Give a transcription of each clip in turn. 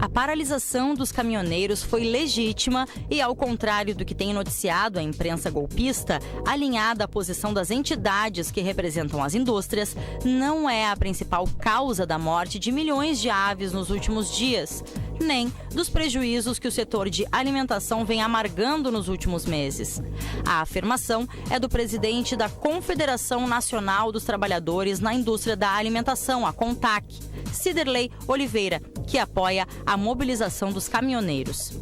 A paralisação dos caminhoneiros foi legítima e, ao contrário do que tem noticiado a imprensa golpista, alinhada à posição das entidades que representam as indústrias, não é a principal causa da morte de milhões de aves nos últimos dias, nem dos prejuízos que o setor de alimentação vem amargando nos últimos meses. A afirmação é do presidente da Confederação Nacional dos Trabalhadores na Indústria da Alimentação, a CONTAC, Ciderley Oliveira, que apoia a mobilização dos caminhoneiros.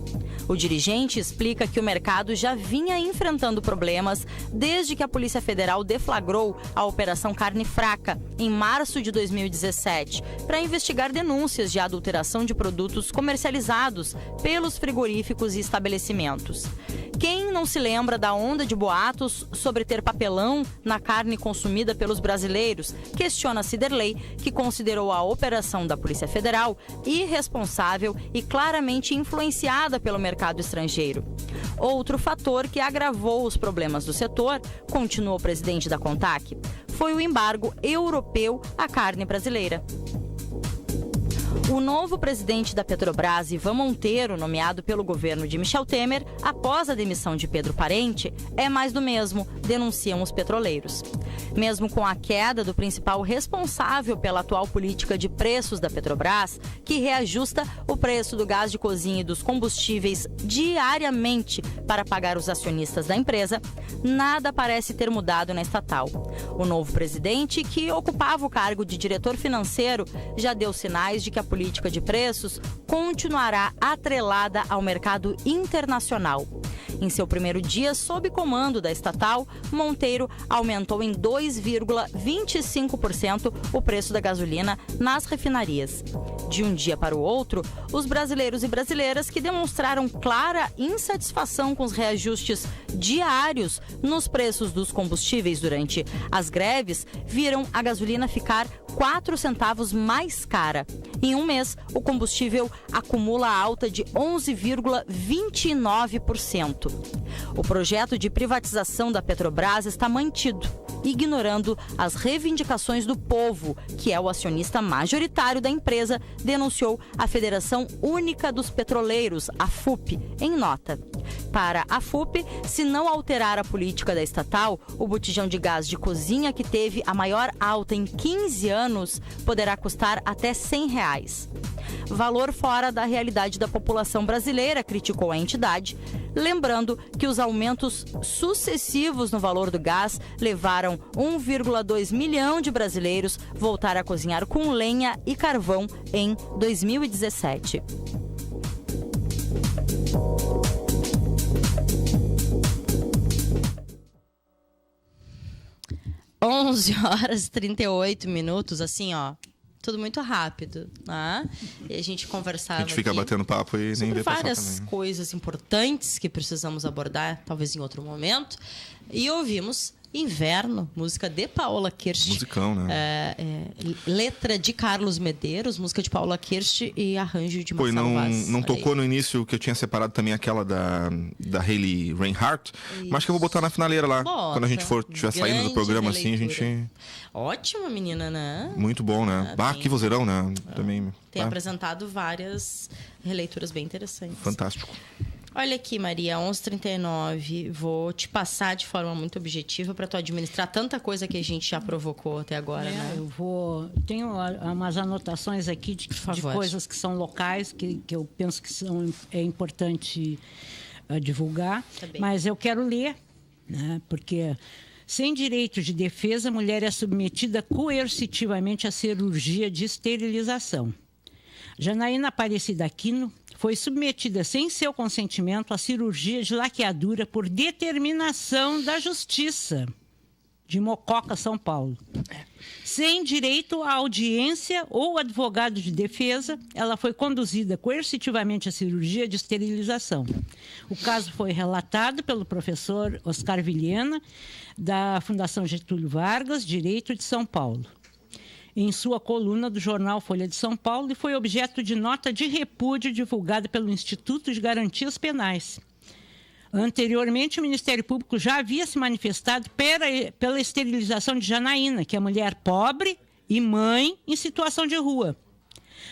O dirigente explica que o mercado já vinha enfrentando problemas desde que a Polícia Federal deflagrou a Operação Carne Fraca, em março de 2017, para investigar denúncias de adulteração de produtos comercializados pelos frigoríficos e estabelecimentos. Quem não se lembra da onda de boatos sobre ter papelão na carne consumida pelos brasileiros, questiona Ciderley, que considerou a operação da Polícia Federal irresponsável e claramente influenciada pelo mercado estrangeiro. Outro fator que agravou os problemas do setor, continuou o presidente da CONTAC, foi o embargo europeu à carne brasileira. O novo presidente da Petrobras, Ivan Monteiro, nomeado pelo governo de Michel Temer, após a demissão de Pedro Parente, é mais do mesmo, denunciam os petroleiros. Mesmo com a queda do principal responsável pela atual política de preços da Petrobras, que reajusta o preço do gás de cozinha e dos combustíveis diariamente para pagar os acionistas da empresa, nada parece ter mudado na estatal. O novo presidente, que ocupava o cargo de diretor financeiro, já deu sinais de que a política de preços continuará atrelada ao mercado internacional. Em seu primeiro dia sob comando da estatal, Monteiro aumentou em 2,25% o preço da gasolina nas refinarias. De um dia para o outro, os brasileiros e brasileiras que demonstraram clara insatisfação com os reajustes diários nos preços dos combustíveis durante as greves, viram a gasolina ficar 4 centavos mais cara. Em um mês, o combustível acumula alta de 11,29%. O projeto de privatização da Petrobras está mantido, ignorando as reivindicações do povo, que é o acionista majoritário da empresa, denunciou a Federação Única dos Petroleiros, a FUP, em nota. Para a FUP, se não alterar a política da estatal, o botijão de gás de cozinha, que teve a maior alta em 15 anos, poderá custar até R$100. Valor fora da realidade da população brasileira, criticou a entidade, lembrando que os aumentos sucessivos no valor do gás levaram 1,2 milhão de brasileiros voltar a cozinhar com lenha e carvão em 2017. 11h38, assim, ó. Tudo muito rápido, né? E a gente conversava. A gente fica batendo papo e nem vê passar também. Várias coisas importantes que precisamos abordar, talvez em outro momento. E ouvimos Inverno, música de Paola Kirst. Musicão, né? Letra de Carlos Medeiros, música de Paola Kirst e arranjo de Marcelo Vaz. Não tocou no início, que eu tinha separado também aquela da Hayley Reinhardt, mas acho que eu vou botar na finaleira lá. Quando a gente estiver saindo do programa assim, a gente... Ótima menina, né? Muito bom, né? Que vozeirão, né? Também. Tem apresentado várias releituras bem interessantes. Fantástico. Olha aqui, Maria, 11h39, vou te passar de forma muito objetiva para tu administrar tanta coisa que a gente já provocou até agora, né? Tenho umas anotações aqui de coisas que são locais, que eu penso que é importante divulgar, mas eu quero ler, né? Porque sem direito de defesa, a mulher é submetida coercitivamente à cirurgia de esterilização. Janaína Aparecida Aquino foi submetida sem seu consentimento à cirurgia de laqueadura por determinação da Justiça de Mococa, São Paulo. Sem direito à audiência ou advogado de defesa, ela foi conduzida coercitivamente à cirurgia de esterilização. O caso foi relatado pelo professor Oscar Vilhena, da Fundação Getúlio Vargas, Direito de São Paulo. em sua coluna do jornal Folha de São Paulo e foi objeto de nota de repúdio divulgada pelo Instituto de Garantias Penais. Anteriormente, o Ministério Público já havia se manifestado pela esterilização de Janaína, que é mulher pobre e mãe em situação de rua.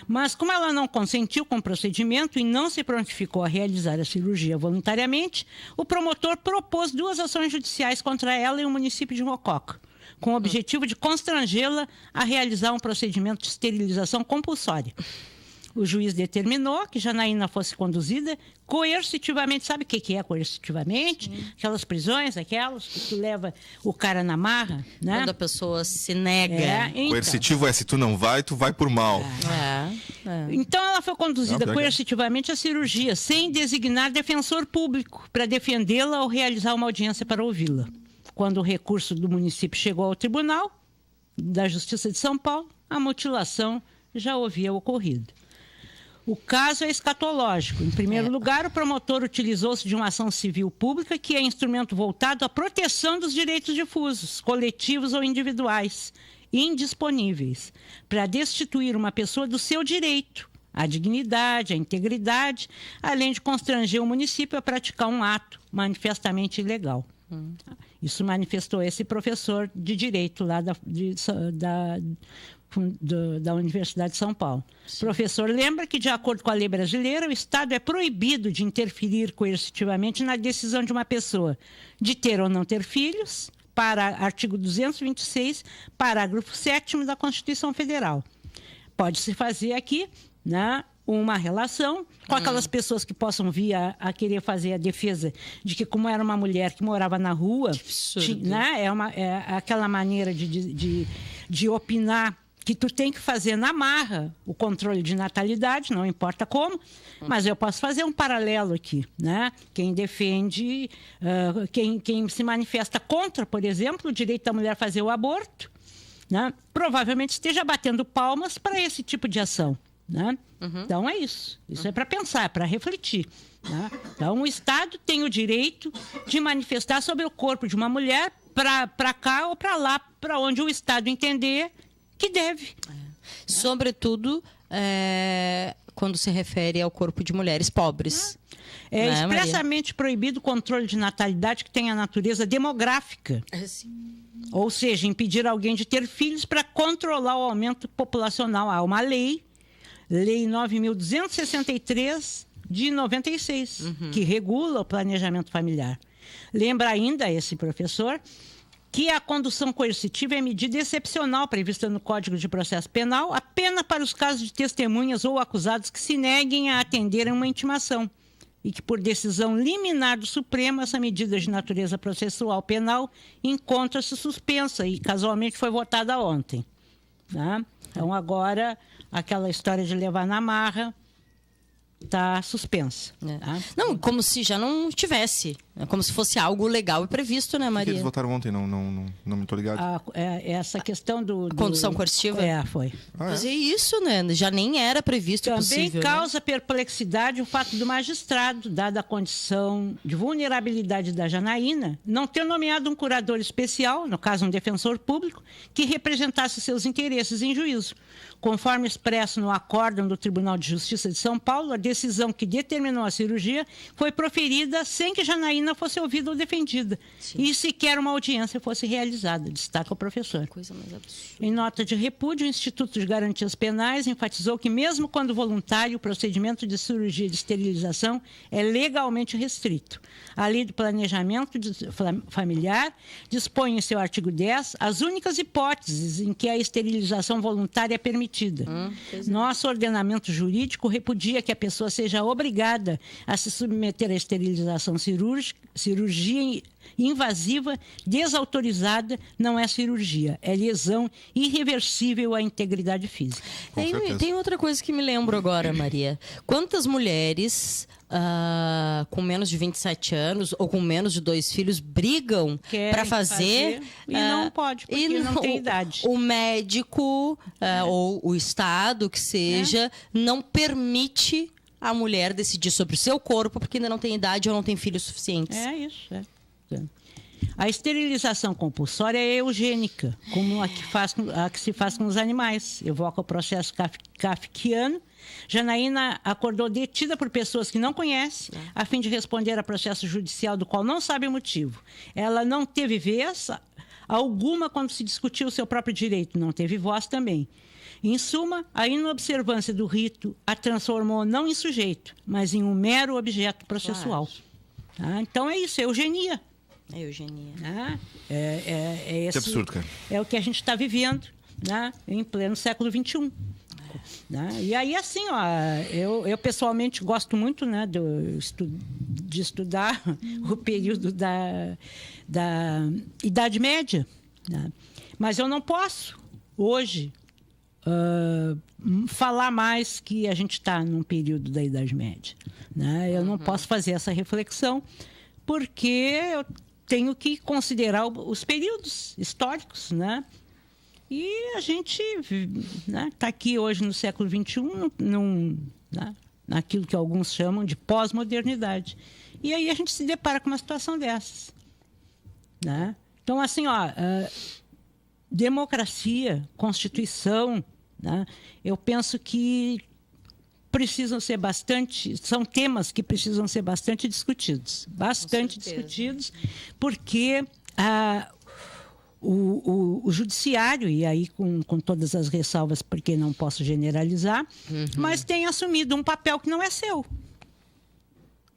Mas, como ela não consentiu com o procedimento e não se prontificou a realizar a cirurgia voluntariamente, o promotor propôs 2 ações judiciais contra ela em o município de Mococa, com o objetivo de constrangê-la a realizar um procedimento de esterilização compulsória. O juiz determinou que Janaína fosse conduzida coercitivamente. Sabe o que é coercitivamente? Aquelas prisões, aquelas que tu leva o cara na marra, né? Quando a pessoa se nega. Então. Coercitivo é se tu não vai, tu vai por mal. Então ela foi conduzida coercitivamente à cirurgia, sem designar defensor público para defendê-la ou realizar uma audiência para ouvi-la. Quando o recurso do município chegou ao Tribunal da Justiça de São Paulo, a mutilação já havia ocorrido. O caso é escatológico. Em primeiro lugar, o promotor utilizou-se de uma ação civil pública que é instrumento voltado à proteção dos direitos difusos, coletivos ou individuais, indisponíveis, para destituir uma pessoa do seu direito, à dignidade, à integridade, além de constranger o município a praticar um ato manifestamente ilegal. Isso manifestou esse professor de direito lá da Universidade de São Paulo. Sim. O professor lembra que, de acordo com a lei brasileira, o Estado é proibido de interferir coercitivamente na decisão de uma pessoa de ter ou não ter filhos, para artigo 226, parágrafo 7º da Constituição Federal. Pode-se fazer aqui, né, uma relação com aquelas pessoas que possam vir a querer fazer a defesa de que, como era uma mulher que morava na rua, né, é aquela maneira de opinar que tu tem que fazer na marra o controle de natalidade, não importa como, mas eu posso fazer um paralelo aqui, né? Quem defende, quem se manifesta contra, por exemplo, o direito da mulher fazer o aborto, né, provavelmente esteja batendo palmas para esse tipo de ação, né? Então é isso. Isso é para pensar, é para refletir, né? Então o Estado tem o direito de manifestar sobre o corpo de uma mulher para cá ou para lá, para onde o Estado entender que deve. Sobretudo quando se refere ao corpo de mulheres pobres. É expressamente proibido o controle de natalidade que tem a natureza demográfica. Ou seja, impedir alguém de ter filhos para controlar o aumento populacional. Há uma lei 9.263 de 96, que regula o planejamento familiar. Lembra ainda esse professor que a condução coercitiva é medida excepcional prevista no Código de Processo Penal apenas para os casos de testemunhas ou acusados que se neguem a atender a uma intimação e que, por decisão liminar do Supremo, essa medida de natureza processual penal encontra-se suspensa e casualmente foi votada ontem. Tá? Então, agora, aquela história de levar na marra está suspensa. Tá? Não, como se já não tivesse. Como se fosse algo legal e previsto, né, Maria? Eles votaram ontem, não me estou ligado. Essa questão do... A condução coercitiva? Foi. Mas é isso, né? Já nem era previsto também possível. Também causa perplexidade o fato do magistrado, dada a condição de vulnerabilidade da Janaína, não ter nomeado um curador especial, no caso um defensor público, que representasse seus interesses em juízo. Conforme expresso no acórdão do Tribunal de Justiça de São Paulo, a decisão que determinou a cirurgia foi proferida sem que Janaína fosse ouvida ou defendida. Sim. E sequer uma audiência fosse realizada, destaca o professor. Coisa mais absurda. Em nota de repúdio, o Instituto de Garantias Penais enfatizou que, mesmo quando voluntário, o procedimento de cirurgia de esterilização é legalmente restrito. A Lei do Planejamento Familiar dispõe em seu artigo 10 as únicas hipóteses em que a esterilização voluntária é permitida. Nosso ordenamento jurídico repudia que a pessoa seja obrigada a se submeter à esterilização cirúrgica. Cirurgia invasiva, desautorizada, não é cirurgia. É lesão irreversível à integridade física. Tem outra coisa que me lembro agora, Maria. Quantas mulheres com menos de 27 anos ou com menos de 2 filhos brigam para fazer e não pode, porque não tem idade. O médico ou o Estado, que seja, não permite a mulher decidir sobre o seu corpo porque ainda não tem idade ou não tem filhos suficientes. É isso, A esterilização compulsória é eugênica, como a que se faz com os animais. Evoca o processo kafkiano. Janaína acordou detida por pessoas que não conhece, a fim de responder a processo judicial do qual não sabe o motivo. Ela não teve vez alguma quando se discutiu o seu próprio direito, não teve voz também. Em suma, a inobservância do rito a transformou não em sujeito, mas em um mero objeto processual. Claro. Então é isso, é eugenia. É eugenia. Esse absurdo, cara. É o que a gente está vivendo, né, em pleno século XXI. Né? E aí, assim, eu pessoalmente gosto muito, né, de estudar o período da Idade Média. Né? Mas eu não posso, hoje, falar mais que a gente está num período da Idade Média. Né? Eu não posso fazer essa reflexão porque eu tenho que considerar os períodos históricos, né? E a gente está aqui hoje no século XXI, naquilo que alguns chamam de pós-modernidade. E aí a gente se depara com uma situação dessas. Né? Então, assim, democracia, Constituição, né? Eu penso que são temas que precisam ser bastante discutidos. Bastante discutidos, porque o judiciário, e aí com todas as ressalvas, porque não posso generalizar, mas tem assumido um papel que não é seu.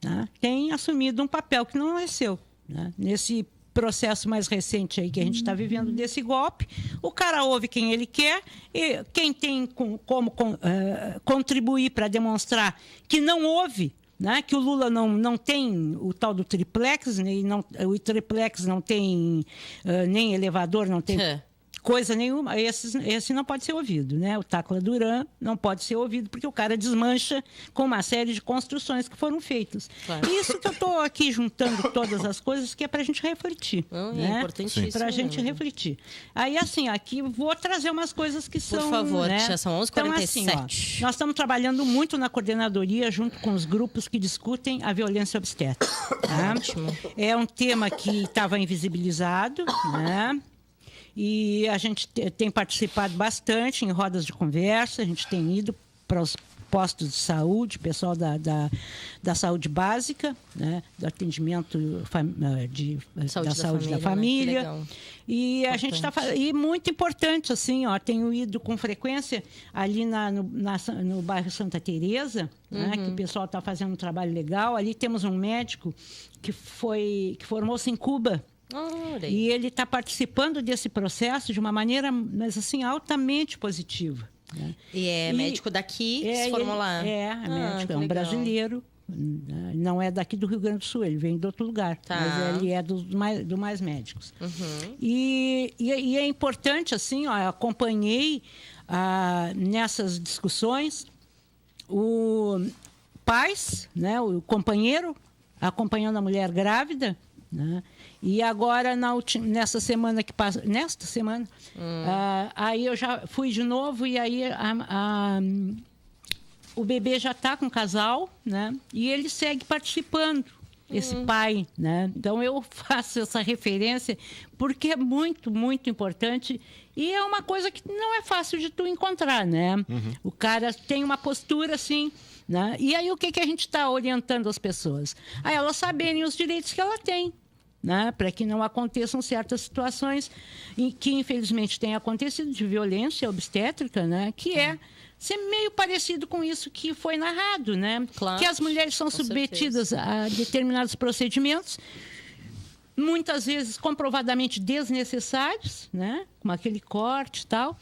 Né? Tem assumido um papel que não é seu. Né? Nesse processo mais recente aí que a gente está vivendo desse golpe, o cara ouve quem ele quer, e quem tem como contribuir para demonstrar que não ouve, né? Que o Lula não tem o tal do triplex, o triplex não tem nem elevador, não tem coisa nenhuma, esse não pode ser ouvido, né? O Tacla Duran não pode ser ouvido porque o cara desmancha com uma série de construções que foram feitas. Claro. Isso que eu estou aqui juntando todas as coisas que é para a gente refletir. Né? É importantíssimo. Para a gente refletir. Aí, assim, aqui vou trazer umas coisas que são... Por favor, né? Já são 11h47. Então, assim, nós estamos trabalhando muito na coordenadoria junto com os grupos que discutem a violência obstétrica. Tá? É um tema que estava invisibilizado, né? E a gente tem participado bastante em rodas de conversa, a gente tem ido para os postos de saúde, pessoal da saúde básica, né, do atendimento da saúde da família. Né? E a gente está fazendo. E muito importante, assim, tenho ido com frequência ali no bairro Santa Teresa, né, que o pessoal está fazendo um trabalho legal. Ali temos um médico que formou-se em Cuba. E ele está participando desse processo de uma maneira, mas assim, altamente positiva. Né? E médico daqui, se formou lá? Médico, é um brasileiro. Não é daqui do Rio Grande do Sul, ele vem de outro lugar. Tá. Mas ele é do mais médicos. E é importante, assim, eu acompanhei nessas discussões o pais, né, o companheiro, acompanhando a mulher grávida, né? E agora, nesta semana, aí eu já fui de novo e aí o bebê já está com o casal, né? E ele segue participando, esse pai, né? Então, eu faço essa referência porque é muito, muito importante e é uma coisa que não é fácil de tu encontrar, né? O cara tem uma postura assim... Né? E aí, o que a gente está orientando as pessoas? A elas saberem os direitos que ela tem. Né? Para que não aconteçam certas situações que, infelizmente, têm acontecido de violência obstétrica, né? Que é ser meio parecido com isso que foi narrado, né? Claro, que as mulheres são submetidas a determinados procedimentos, muitas vezes comprovadamente desnecessários, né? Como aquele corte e tal.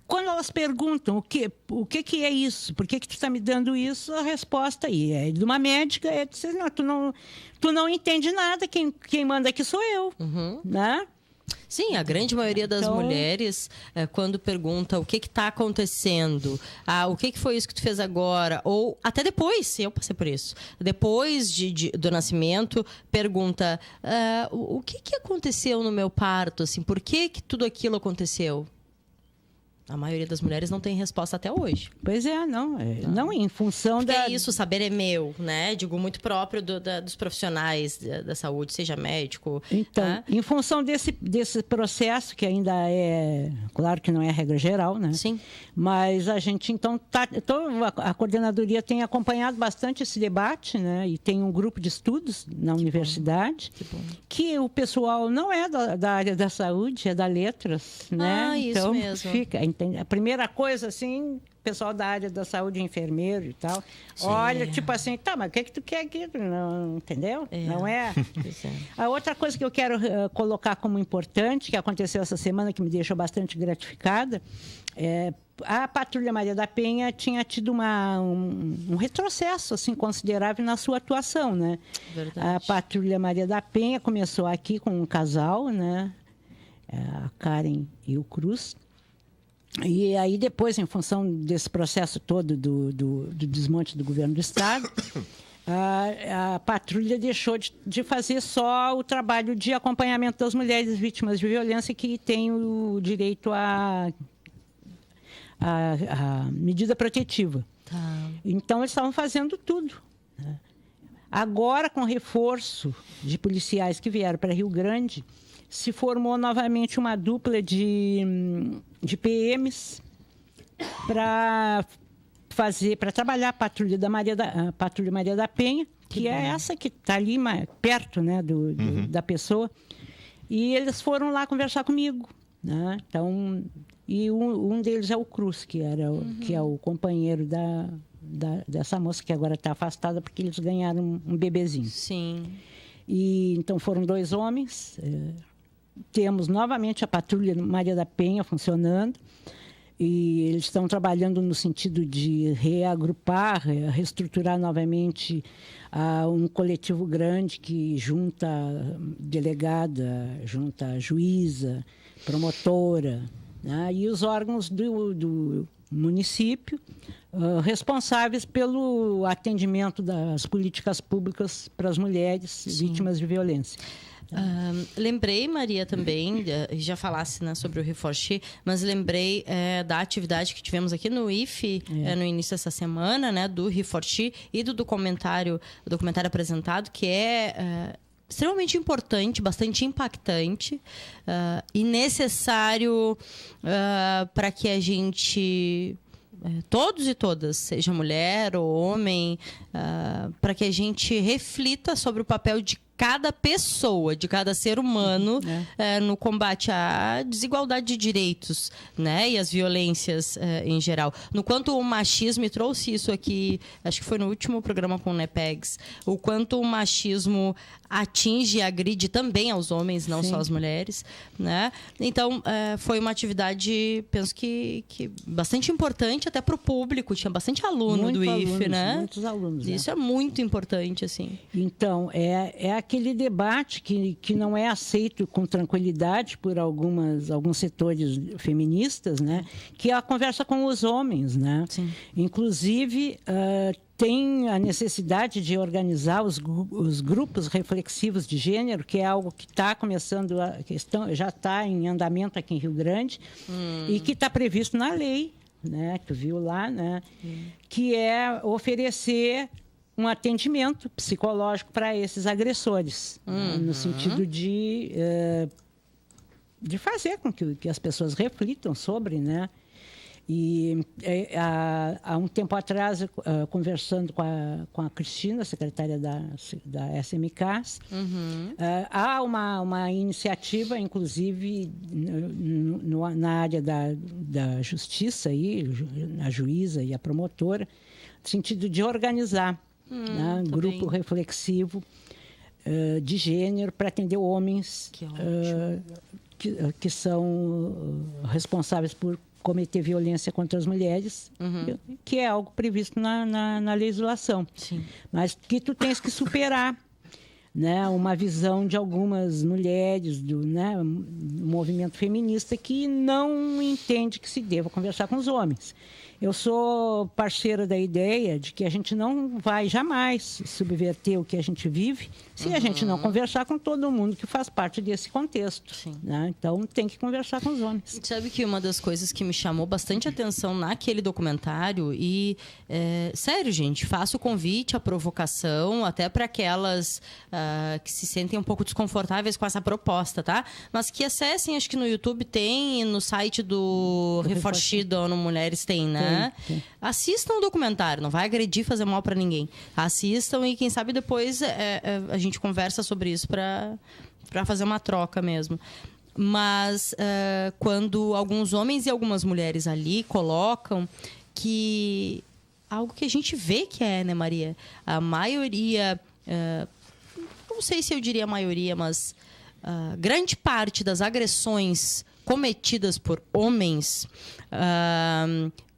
Quando elas perguntam o que é isso, por que tu está me dando isso, a resposta aí é de uma médica, é dizer, não, tu não entende nada, quem manda aqui sou eu, né? Sim, a grande maioria das mulheres, quando pergunta o que está acontecendo, o que foi isso que tu fez agora, ou até depois, eu passei por isso, depois do nascimento, pergunta o que aconteceu no meu parto, assim, por que tudo aquilo aconteceu? A maioria das mulheres não tem resposta até hoje. Pois é, não. Não em função porque é isso, o saber é meu, né? Digo, muito próprio dos profissionais da saúde, seja médico. Então, em função desse processo, que ainda é... Claro que não é a regra geral, né? Sim. Mas a gente, então... a coordenadoria tem acompanhado bastante esse debate, né? E tem um grupo de estudos na universidade. Que bom. Que o pessoal não é da área da saúde, é da letras, né? Isso mesmo. Fica... A primeira coisa, assim, pessoal da área da saúde, enfermeiro e tal, sim, olha, tipo assim, tá, mas o que tu quer aqui? Não, entendeu? Não é? A outra coisa que eu quero colocar como importante, que aconteceu essa semana, que me deixou bastante gratificada, a Patrulha Maria da Penha tinha tido um retrocesso assim, considerável na sua atuação, né? Verdade. A Patrulha Maria da Penha começou aqui com um casal, né? A Karen e o Cruz. E aí, depois, em função desse processo todo do desmonte do governo do Estado, a patrulha deixou de fazer só o trabalho de acompanhamento das mulheres vítimas de violência que têm o direito à medida protetiva. Tá. Então, eles estavam fazendo tudo, né? Agora, com reforço de policiais que vieram para Rio Grande, se formou novamente uma dupla de PMs para trabalhar a Patrulha Maria da Penha, que é essa que está ali perto, né, da pessoa. E eles foram lá conversar comigo, né? Então, e um deles é o Cruz, que é o companheiro dessa moça que agora está afastada porque eles ganharam um bebezinho. Sim. E então foram 2 homens. Temos novamente a Patrulha Maria da Penha funcionando e eles estão trabalhando no sentido de reagrupar, reestruturar novamente um coletivo grande que junta delegada, junta juíza, promotora, né? E os órgãos do município responsáveis pelo atendimento das políticas públicas para as mulheres vítimas de violência. Lembrei, Maria, também, já falasse, né, sobre o Reforche, mas lembrei da atividade que tivemos aqui no IFE no início dessa semana, né, do Reforche e do documentário apresentado, que é extremamente importante, bastante impactante e necessário para que a gente... todos e todas, seja mulher ou homem, para que a gente reflita sobre o papel de cada pessoa, de cada ser humano no combate à desigualdade de direitos, né? E as violências em geral. No quanto o machismo, e trouxe isso aqui, acho que foi no último programa com o NEPEGS, o quanto o machismo atinge e agride também aos homens, não só às mulheres, né? Então, foi uma atividade, penso que bastante importante até para o público. Tinha bastante aluno do IFE, né? Muitos alunos. Isso é muito importante, assim. Então, é aquele debate que não é aceito com tranquilidade por alguns setores feministas, né? Que é a conversa com os homens, né? Sim. Inclusive, tem a necessidade de organizar os grupos reflexivos de gênero, que é algo que está começando, já está em andamento aqui em Rio Grande, e que está previsto na lei, né? Tu viu lá, né? Que é oferecer um atendimento psicológico para esses agressores, né? No sentido de fazer com que as pessoas reflitam sobre, né? E há um tempo atrás, conversando com a Cristina, secretária da SMCAS, há uma iniciativa, inclusive, na área da justiça, a juíza e a promotora, no sentido de organizar um grupo reflexivo de gênero para atender homens que são responsáveis por cometer violência contra as mulheres, que é algo previsto na legislação. Sim. Mas que tu tens que superar né, uma visão de algumas mulheres do movimento feminista que não entende que se deva conversar com os homens. Eu sou parceira da ideia de que a gente não vai jamais subverter o que a gente vive se a gente não conversar com todo mundo que faz parte desse contexto. Né? Então, tem que conversar com os homens. Sabe que uma das coisas que me chamou bastante atenção naquele documentário sério, gente, faço o convite, a provocação, até para aquelas que se sentem um pouco desconfortáveis com essa proposta, tá? Mas que acessem, acho que no YouTube tem, e no site do Reforchido ONU Mulheres tem, né? Tem. Assistam o documentário, não vai agredir, fazer mal para ninguém. Assistam e quem sabe depois a gente conversa sobre isso para fazer uma troca mesmo. Mas quando alguns homens e algumas mulheres ali colocam que algo que a gente vê que né, Maria? A maioria, não sei se eu diria a maioria, mas grande parte das agressões cometidas por homens,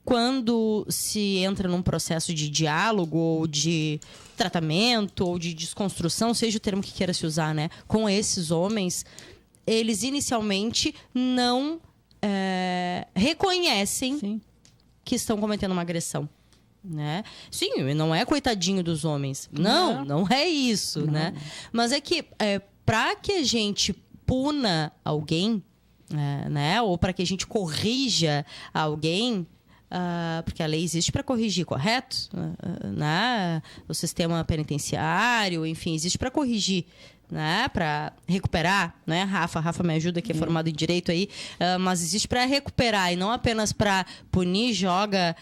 quando se entra num processo de diálogo ou de tratamento ou de desconstrução, seja o termo que queira se usar, né, com esses homens, eles inicialmente não reconhecem Sim. que estão cometendo uma agressão. Né? Sim, não é coitadinho dos homens. Não é isso. Não. Né? Mas é que para que a gente puna alguém, né? Ou para que a gente corrija alguém, porque a lei existe para corrigir, correto? Né? O sistema penitenciário, enfim, existe para corrigir, né? Para recuperar, né? Rafa me ajuda, que é formado em direito aí, mas existe para recuperar e não apenas para punir, joga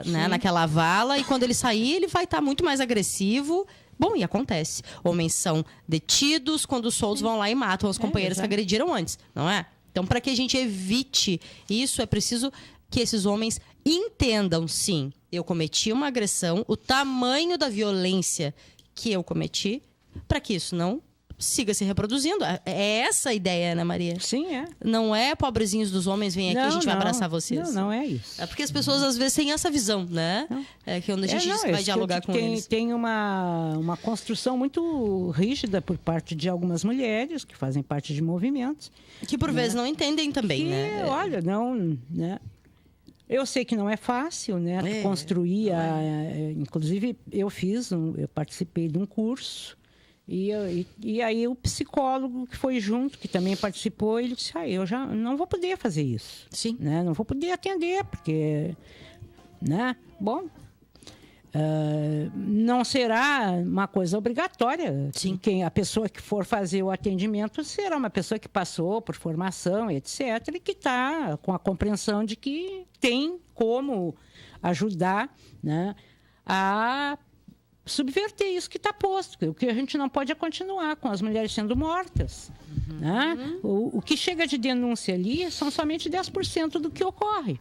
né? naquela vala, e quando ele sair ele vai estar muito mais agressivo. Bom, e acontece, homens são detidos, quando soltos vão lá e matam os companheiros que agrediram antes, não é? Então, para que a gente evite isso, é preciso que esses homens entendam, sim, eu cometi uma agressão, o tamanho da violência que eu cometi, para que isso não siga se reproduzindo. É essa a ideia, né, Maria? Sim, é. Não é pobrezinhos dos homens, vem aqui, a gente vai abraçar vocês. Não é isso. É porque as pessoas, às vezes, têm essa visão, né? É que quando a gente vai dialogar com eles. Tem uma construção muito rígida por parte de algumas mulheres que fazem parte de movimentos. Que, por vezes, não entendem também, né? Olha, não... Né? Eu sei que não é fácil, né? Construir... inclusive, eu participei de um curso. E aí o psicólogo que foi junto, que também participou, ele disse, eu já não vou poder fazer isso. Sim. Né? Não vou poder atender, porque... Né? Bom, não será uma coisa obrigatória. Sim. A pessoa que for fazer o atendimento será uma pessoa que passou por formação, etc., e que está com a compreensão de que tem como ajudar, né, a subverter isso que está posto. O que a gente não pode é continuar com as mulheres sendo mortas. Né? O que chega de denúncia ali são somente 10% do que ocorre.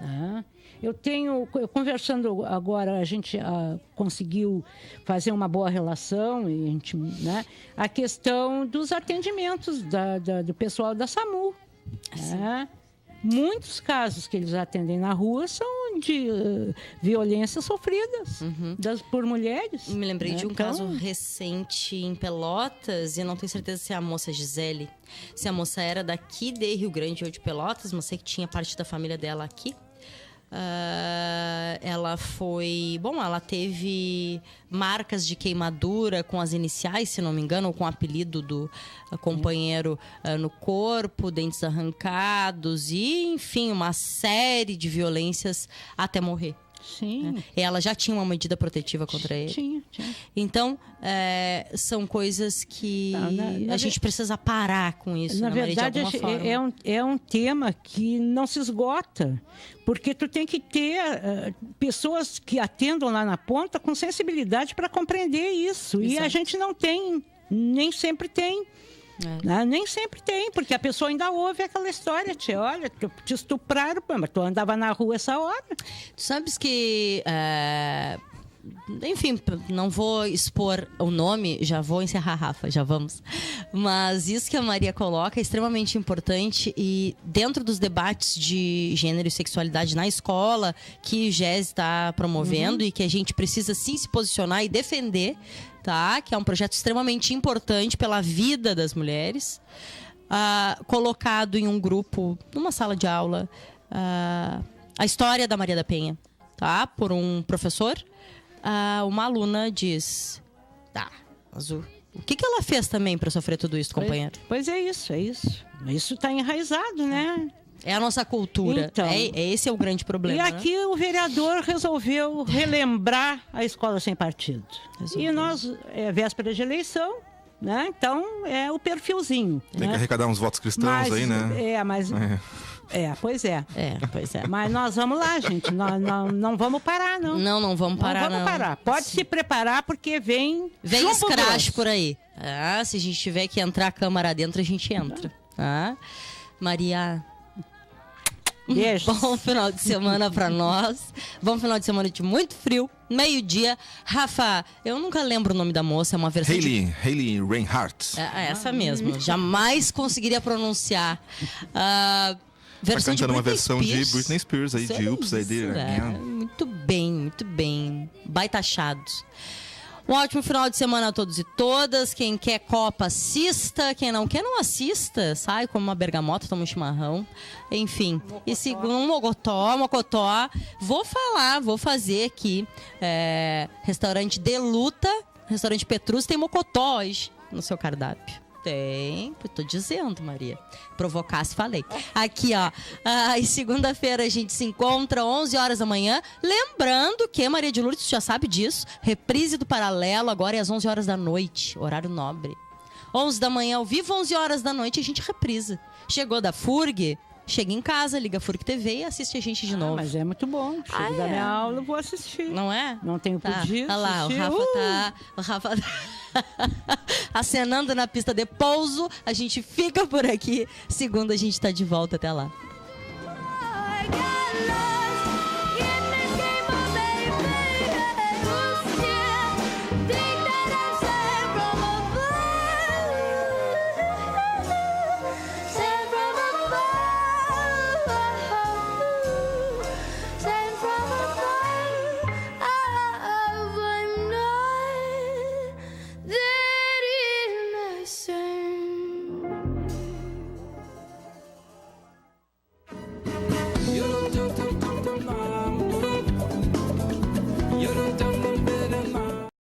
Né? Eu conversando agora, a gente conseguiu fazer uma boa relação, e né? A questão dos atendimentos do pessoal da SAMU. Né? Muitos casos que eles atendem na rua são de violências sofridas por mulheres. Me lembrei de um caso recente em Pelotas, e não tenho certeza se é a moça Gisele. Se a moça era daqui de Rio Grande ou de Pelotas, mas sei que tinha parte da família dela aqui. Ela teve marcas de queimadura com as iniciais, se não me engano, ou com o apelido do companheiro no corpo, dentes arrancados e, enfim, uma série de violências até morrer. Sim. Né? Ela já tinha uma medida protetiva contra ele. Tinha. Então, são coisas que a gente precisa parar com isso. Na verdade, é um tema que não se esgota. Porque tu tem que ter pessoas que atendam lá na ponta com sensibilidade para compreender isso. Exato. E a gente não tem, nem sempre tem. Nem sempre tem, porque a pessoa ainda ouve aquela história. Olha, te estupraram, mas tu andava na rua essa hora. Tu sabes que enfim, não vou expor o nome, já vou encerrar, Rafa, já vamos. Mas isso que a Maria coloca é extremamente importante e dentro dos debates de gênero e sexualidade na escola, que o GES está promovendo e que a gente precisa sim se posicionar e defender, tá? Que é um projeto extremamente importante pela vida das mulheres, colocado em um grupo, numa sala de aula, a história da Maria da Penha, tá? Por um professor. Uma aluna diz: tá, mas o que ela fez também para sofrer tudo isso, companheiro? Pois é isso. Isso está enraizado, né? É a nossa cultura. Então, esse é o grande problema. E aqui o vereador resolveu relembrar a escola sem partido. E nós, véspera de eleição, né? Então é o perfilzinho. Tem que arrecadar uns votos cristãos aí, né? Pois é. Pois é. Mas nós vamos lá, gente. Nós não vamos parar, não. Não vamos parar, não. Não vamos parar. Pode se preparar, porque vem escrache por aí. Se a gente tiver que entrar a câmara dentro, a gente entra. Maria... Beijo. Bom final de semana pra nós. Bom final de semana de muito frio. Meio-dia. Rafa, eu nunca lembro o nome da moça. É uma versão Hayley Reinhardt. Essa mesmo. Jamais conseguiria pronunciar. Versão de uma versão de Britney Spears aí, de Oops, I Did It Again. Muito bem. Baitachados. Um ótimo final de semana a todos e todas. Quem quer Copa, assista. Quem não quer, não assista. Sai, come uma bergamota, toma um chimarrão. Enfim. E segundo, um mocotó. Vou fazer aqui. Restaurante Deluta, restaurante Petrus, tem mocotó hoje no seu cardápio. Tem, tô dizendo, Maria. Provocasse, falei. Aqui, ó. E segunda-feira a gente se encontra 11 horas da manhã. Lembrando que, Maria de Lourdes, você já sabe disso. Reprise do Paralelo, agora é às 11 horas da noite. Horário nobre. 11 da manhã, ao vivo, 11 horas da noite, a gente reprisa. Chegou da FURG? Chega em casa, liga a FURG TV e assiste a gente de novo. Mas é muito bom. Chego da minha aula, eu vou assistir. Não é? Não tenho pedido. Olha lá, o Rafa tá acenando na pista de pouso. A gente fica por aqui. Segunda a gente tá de volta. Até lá.